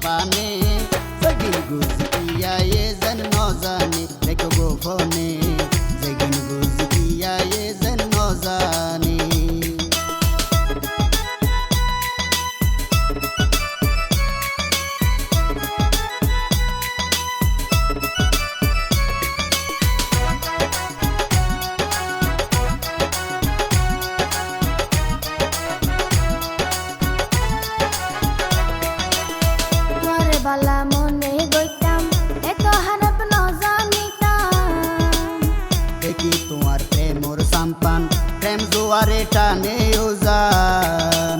জবানে জগিন গুজকিয়া এ যেন নজানে দেখো গোপনে জগিন গুজকিয়া এ যেন নজানে বালা মনে গইতাম এত হারাপ নজানিতাম দেখি তোমার প্রেমর সাম্পান প্রেম জোয়ারে টানে ওজান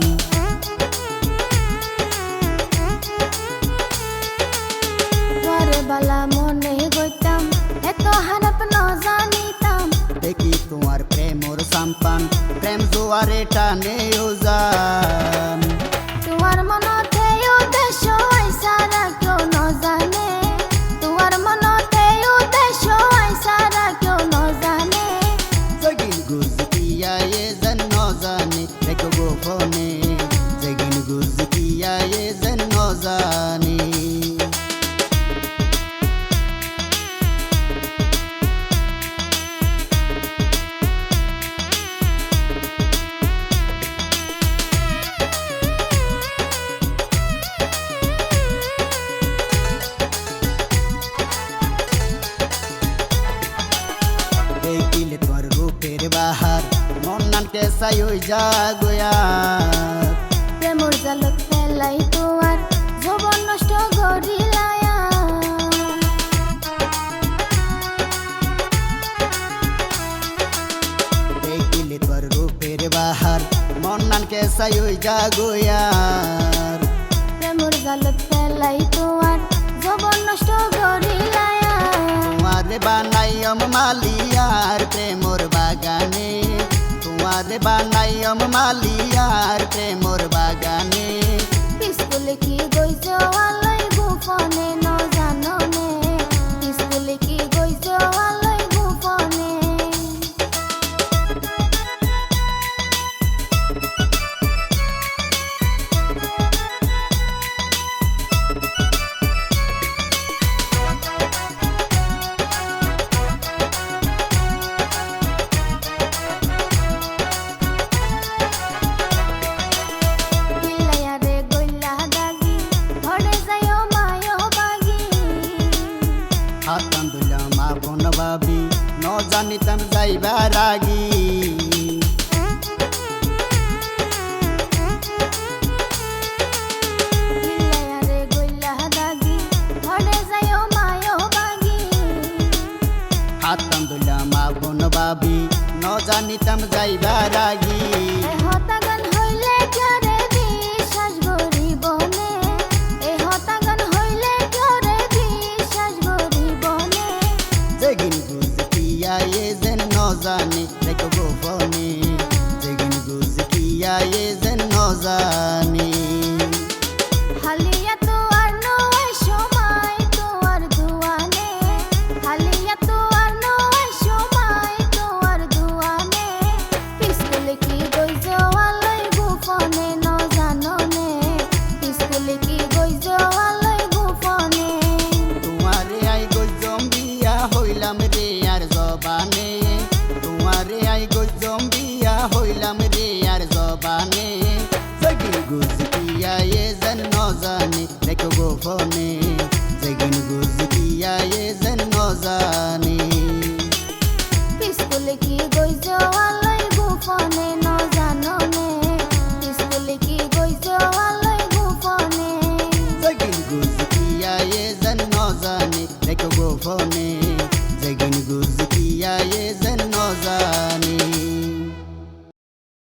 তোরে বালা মনে গইতাম এত হারাপ নজানিতাম দেখি তোমার প্রেমর সাম্পান প্রেম জোয়ারে টানে ওজান তোমার মনতে উদ্দেশ্য আইসারা কেউ নজানে তোমার মনতে উদ্দেশ্য আইসারা কেউ নজানে জগিন গুজকিয়া এ যেন নজানে দেখো গোপনে জগিন গুজকিয়া এ যেন নজানে দেখিলে তোর রূপের বাহার মন নানকে সাই হই যা গোয়া প্রেমর জালত ফেলাই তোমার যৌবন নষ্ট করিলায়া দেখিলে তোর রূপের বাহার মন নানকে সাই হই যা গোয়া প্রেমর জালত ফেলাই তোমার যৌবন নষ্ট করিলায়া তোমারে বানাইম মালিয়ার প্রেমর বাগানে তোমারে বানাইম মালিয়ার প্রেমর বাগানে স্কুলে কি গইছ আলাই গোপনে নজাননে স্কুলে কি গইছ আলাই গোপনে পিলায়ারে গইলা দাগি ঘরে যাইও মায়ো বাগি হাতান দুলাম আপন ভাবি ন জানিতাম যাইবার আগি পিলায়ারে গইলা দাগি ঘরে যাইও মায়ো বাগি হাতান দুলাম আপন ভাবি ন জানিতাম যাইবার আগি হতাগান হইলে কেরে বিশ্বাস গরিবনে এই হতাগান হইলে কেরে বিশ্বাস গরিবনে জগিন গুজকিয়া এ যেন নজানে দেখো গোপনে জগিন গুজকিয়া এ যেন নজানে হালিয়া তো আর নয় সময় তোর দুয়ানে হালিয়া তো আর নয় সময় তোর দুয়ানে স্কুলে কি গইছ আলাই গোপনে নজাননে স্কুলে কি গইছ আলাই গোপনে তোমারে আই গজম বিয়া হইলাম রে আর জবানে তোমারে আই গজম বিয়া হইলাম রে আর জবানে জগিন গুজকিয়া এ যেন নজানে দেখো গোপনে জগিন গুজকিয়া এ যেন নজানে স্কুলে কি গইছ আলাই গোপনে নজাননে স্কুলে কি গইছ আলাই গোপনে জগিন গুজকিয়া এ যেন নজানে দেখো গোপনে জগিন গুজকিয়া এ